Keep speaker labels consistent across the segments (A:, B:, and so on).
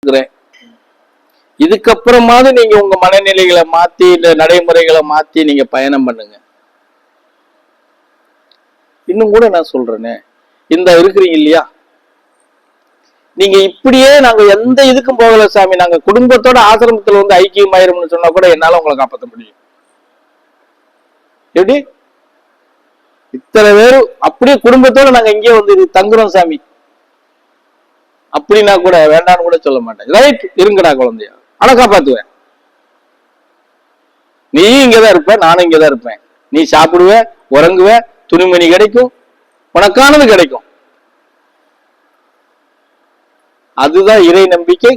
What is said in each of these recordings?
A: இருக்கிறேன். இதுக்கப்புறமாவது நீங்க உங்க மனநிலைகளை மாத்தி இந்த நடைமுறைகளை மாத்தி நீங்க பயணம் பண்ணுங்க. இன்னும் கூட நான் சொல்றேனே, இந்த இருக்கிறீங்க இல்லையா, நீங்க இப்படியே நாங்க எந்த இதுக்கும் போகல சாமி, நாங்க குடும்பத்தோட ஆசிரமத்துல வந்து ஐக்கியமாயிரும்னு சொன்னா கூட என்னால உங்களை காப்பாற்ற முடியும். எப்படி இத்தனை பேர் அப்படியே குடும்பத்தோட நாங்க இங்கே வந்து தங்குறோம் சாமி அப்படின்னா கூட வேண்டான்னு கூட சொல்ல மாட்டேன். ரைட், இருங்கடா குழந்தையா, ஆனா காப்பாத்துவேன். நீ இங்கதான் இருப்ப, நானும் இங்கதான் இருப்பேன். நீ சாப்பிடுவ, உறங்குவ, துணிமணி கிடைக்கும், உனக்கானது கிடைக்கும். அதுதான் இறை நம்பிக்கை,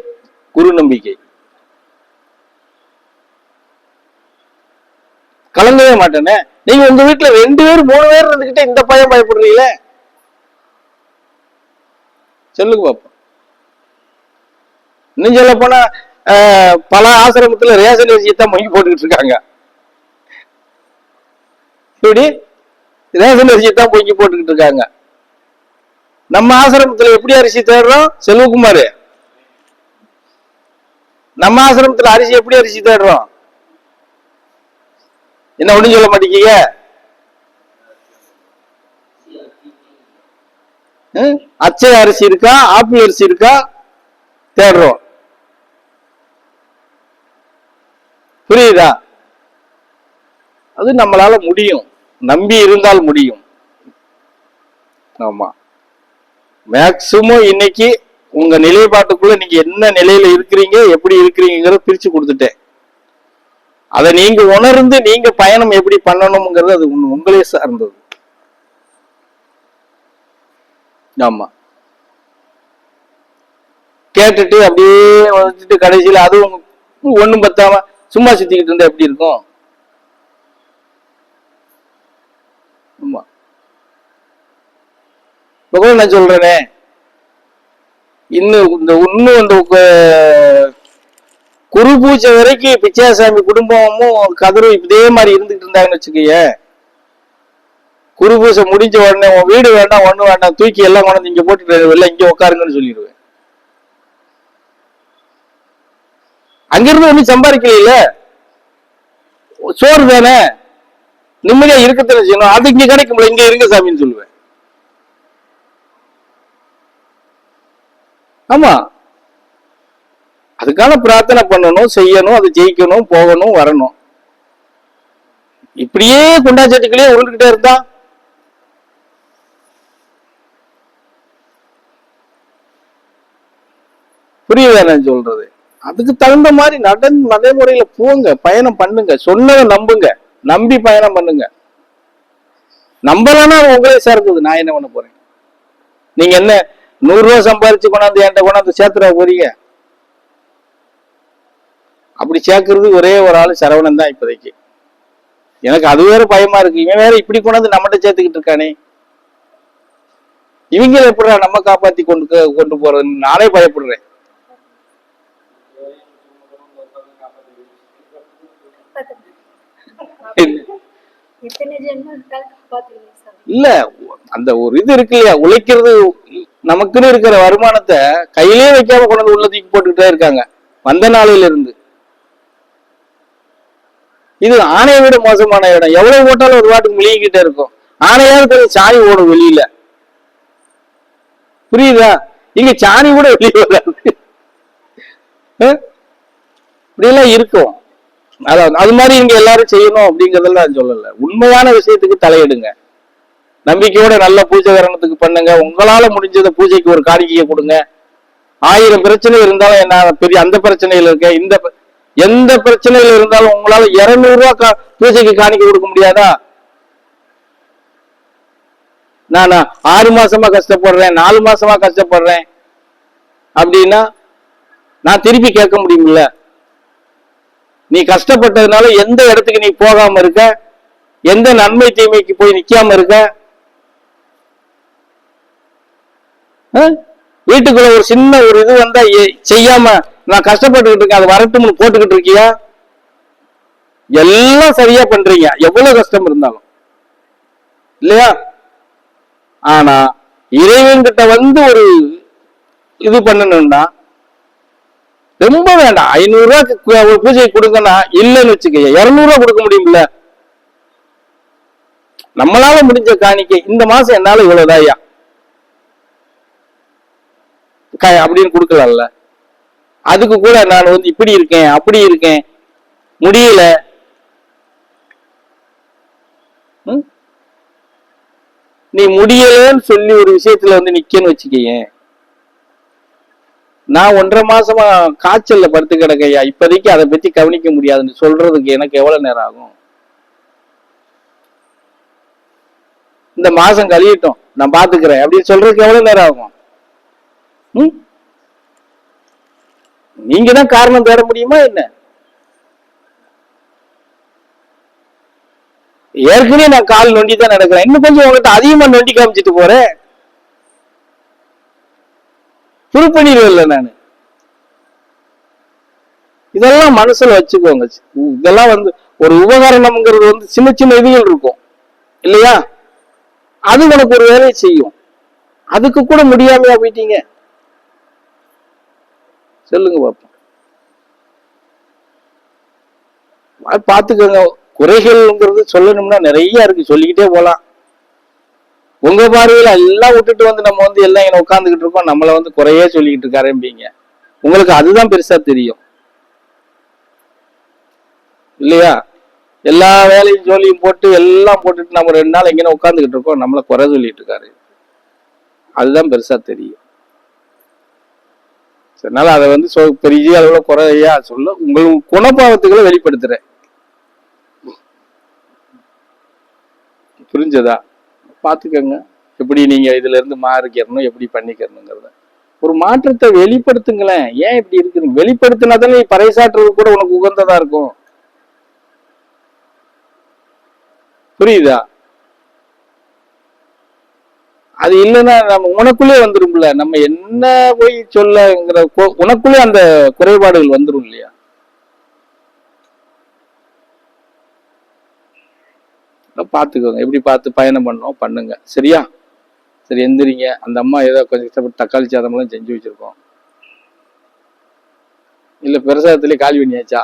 A: குரு நம்பிக்கை. கலங்கவே மாட்டேனே. நீங்க உங்க வீட்டுல 2 பேர் 3 பேர் இருந்துகிட்ட இந்த பையன் பயப்படுறீங்களே, சொல்லுங்க பாப்போம். இன்னும் சொல்ல போனா பல ஆசிரமத்துல ரேஷன் அரிசியை தான் மொழி போட்டுக்கிட்டு இருக்காங்க. இப்படி ரேஷன் அரிசியை தான் பொங்கி போட்டுக்கிட்டு இருக்காங்க. நம்ம ஆசிரமத்துல எப்படி அரிசி தேடுறோம் செல்வகுமாரு? நம்ம ஆசிரமத்துல அரிசி எப்படி அரிசி தேடுறோம்? என்ன ஒண்ணும் சொல்ல மாட்டேங்க. அச்சை அரிசி இருக்கா, ஆப்பிள் அரிசி இருக்கா தேடுறோம். புரியுதா? அது நம்மளால முடியும், நம்பி இருந்தால் முடியும். ஆமா, மேக்சிமம் இன்னைக்கு உங்க நிலைப்பாட்டுக்குள்ள நீங்க என்ன நிலையில இருக்கிறீங்க, எப்படி இருக்கிறீங்கிறத பிரிச்சு கொடுத்துட்டேன். அதை நீங்க உணர்ந்து நீங்க பயணம் எப்படி பண்ணணும்ங்கிறது அது உங்களே சார்ந்தது. ஆமா, கேட்டுட்டு அப்படியே வச்சுட்டு கடைசியில அதுவும் ஒண்ணும் பத்தாம சும்மா சுத்திக்கிட்டு இருந்தா எப்படி இருக்கும்? ஆமா, நான் சொல்றேனே, இன்னும் குரு பூஜை வரைக்கும் பிச்சாசாமி குடும்பமும் கதிரும் இதே மாதிரி இருந்துட்டு இருந்தாங்கன்னு வச்சுக்கீங்க. குரு பூஜை முடிஞ்ச உடனே உன் வீடு வேண்டாம், ஒண்ணு வேண்டாம், தூக்கி எல்லாம் கொண்டு இங்க போட்டுட்டு எல்லாம் இங்க உட்காருங்கன்னு சொல்லிடுவேன். அங்கிருந்து ஒண்ணும் சம்பாதிக்கல, சோறு தானே, நிம்மதியா இருக்கத்தானே செய்யணும். அது இங்க கிடைக்கும்ல, இங்க இருங்க சாமின்னு சொல்லுவேன். ஆமா, அதுக்கான பிரார்த்தனை பண்ணணும், செய்யணும், அது ஜெயிக்கணும், போகணும், வரணும். இப்படியே குண்டாச்சட்டுக்களே உருண்டுகிட்டே இருந்தா புரியுதா நான் சொல்றது? அதுக்கு தகுந்த மாதிரி நடைமுறையில போங்க, பயணம் பண்ணுங்க, சொன்னதை நம்புங்க, நம்பி பயணம் பண்ணுங்க. நம்பலன்னா உங்களே சேர்ந்தது, நான் என்ன பண்ண போறேன்? நீங்க என்ன 100 ரூபாய் சம்பாதிச்சு கொண்டாந்து என்கிட்ட கொண்டாந்து சேர்த்துட போறீங்க? அப்படி சேர்க்கறது ஒரே ஒரு ஆளு சரவணன் தான் இப்போதைக்கு. எனக்கு அது வேற பயமா இருக்கு. இவன் வேற இப்படி கொண்டாந்து நம்மகிட்ட சேர்த்துக்கிட்டு இருக்கானே, இவங்களை எப்படா நம்ம காப்பாத்தி கொண்டு போறதுன்னு நானே பயப்படுறேன். இல்ல, அந்த ஒரு இது இருக்கு இல்லையா, உழைக்கிறது, நமக்குன்னு இருக்கிற வருமானத்தை கையிலே வைக்காம கொண்டு உள்ள தூக்கி போட்டுக்கிட்டே இருக்காங்க வந்த நாளையில இருந்து. இது ஆணையை விட மோசமான இடம். எவ்வளவு போட்டாலும் ஒரு வாட்டுக்கு முழுகிக்கிட்டே இருக்கும். ஆணையாவது கொஞ்சம் சாணி ஓடும் வெளியில, புரியுதா? இங்க சாணி கூட வெளியே வராது. இப்படியெல்லாம் இருக்கும். அதாவது அது மாதிரி இங்க எல்லாரும் செய்யணும் அப்படிங்கறதெல்லாம் நான் சொல்லல. உண்மையான விஷயத்துக்கு தலையிடுங்க, நம்பிக்கையோட நல்ல பூஜை கரணத்துக்கு பண்ணுங்க. உங்களால முடிஞ்சத பூஜைக்கு ஒரு காணிக்கையை கொடுங்க. 1000 பிரச்சனை இருந்தாலும் என்ன பெரிய அந்த பிரச்சனையில இருக்க, எந்த பிரச்சனையில இருந்தாலும் உங்களால 200 ரூபாய் பூஜைக்கு காணிக்க கொடுக்க முடியாதா? நான் 6 மாசமா கஷ்டப்படுறேன், 4 மாசமா கஷ்டப்படுறேன் அப்படின்னா நான் திருப்பி கேட்க முடியுமில்ல? நீ கஷ்டப்பட்டதுனால எந்த இடத்துக்கு நீ போகாம இருக்க, எந்த நன்மை தீமைக்கு போய் நிக்காம இருக்க? வீட்டுக்குள்ள ஒரு சின்ன ஒரு இது வந்தா செய்யாம நான் கஷ்டப்பட்டுக்கிட்டு இருக்கேன், அது வரட்டும்னு போட்டுக்கிட்டு இருக்கியா? எல்லாம் சரியா பண்றீங்க, எவ்வளவு கஷ்டம் இருந்தாலும் இல்லையா? ஆனா இறைவன்கிட்ட வந்து ஒரு இது பண்ணணும்னா ரொம்ப வேண்டாம். 500 ஒரு பூஜைக்கு கொடுங்கன்னா இல்லைன்னு வச்சுக்க, 200 கொடுக்க முடியும்ல. நம்மளால முடிஞ்ச காணிக்கை இந்த மாசம் என்னால இவ்வளவுதான் ஐயா அப்படின்னு கொடுக்கலாம்ல. அதுக்கு கூட நான் இப்படி இருக்கேன் அப்படி இருக்கேன் முடியல, நீ முடியலன்னு சொல்லி ஒரு விஷயத்துல நிக்கன்னு வச்சுக்கீங்க. நான் 1.5 மாசமா காய்ச்சல்ல படுத்து கிடக்கையா, இப்போதைக்கு அதை பத்தி கவனிக்க முடியாதுன்னு சொல்றதுக்கு எனக்கு எவ்வளவு நேரம் ஆகும்? இந்த மாசம் கழியட்டும் நான் பாத்துக்கிறேன் அப்படின்னு சொல்றதுக்கு எவ்வளவு நேரம் ஆகும்? நீங்க தான் காரணம் தேட முடியுமா என்ன? ஏற்கனவே நான் கால் நொண்டி தான் நடக்கிறேன், இன்னும் கொஞ்சம் உங்ககிட்ட அதிகமா நொண்டி காமிச்சிட்டு போறேன், புல் பண்ணிடுவேன்ல நானு. இதெல்லாம் மனசுல வச்சுக்கோங்க. இதெல்லாம் ஒரு உபகரணம்ங்கிறது சின்ன சின்ன இதுகள் இருக்கும் இல்லையா, அது உனக்கு ஒரு வேலையை செய்யும். அதுக்கு கூட முடியாமையா போயிட்டீங்க? சொல்லுங்க பாப்போம். பாத்துக்கோங்க. குறைகள்ங்கிறது சொல்லணும்னா நிறைய இருக்கு, சொல்லிக்கிட்டே போலாம். உங்க பார்வையில எல்லாம் விட்டுட்டு நம்ம எல்லாம் இங்க உட்காந்துக்கிட்டு இருக்கோம், நம்மள குறையே சொல்லிக்கிட்டு இருக்காரும்பீங்க. உங்களுக்கு அதுதான் பெருசா தெரியும் இல்லையா? எல்லா வேலையும் ஜோலியும் போட்டு எல்லாம் போட்டுட்டு நம்ம 2 நாள் எங்கேயும் உட்காந்துக்கிட்டு இருக்கோம், நம்மள குறை சொல்லிட்டு இருக்காரு. அதுதான் பெருசா தெரியும். அதனால அதை பெரிய அளவுல குறையா சொல்ல, உங்களுக்கு குணபாவத்துக்களை வெளிப்படுத்துறேன். புரிஞ்சதா? பாத்துக்கோங்க எப்படி நீங்க இதுல இருந்து மாறிக்கணும், எப்படி பண்ணிக்கணுங்கிறத. ஒரு மாற்றத்தை வெளிப்படுத்துங்களேன். ஏன் இப்படி இருக்குறீங்க? வெளிப்படுத்தினாதானே பறைசாற்றுறது கூட உனக்கு உகந்ததா இருக்கும். புரியுதா? அது இல்லைன்னா நம்ம உனக்குள்ளே வந்துரும்ல, நம்ம என்ன போய் சொல்லங்கிற உனக்குள்ளே அந்த குறைபாடுகள் வந்துரும் இல்லையா? பாத்துக்கோங்க, எப்படி பார்த்து பயணம் பண்ணோம் பண்ணுங்க. சரியா? சரி, எந்திரிங்க. அந்த அம்மா ஏதோ கொஞ்சம் தக்காளி சாதம் எல்லாம் செஞ்சு வச்சிருக்கோம். இல்ல பிரசாதத்திலே காலி பண்ணியாச்சா?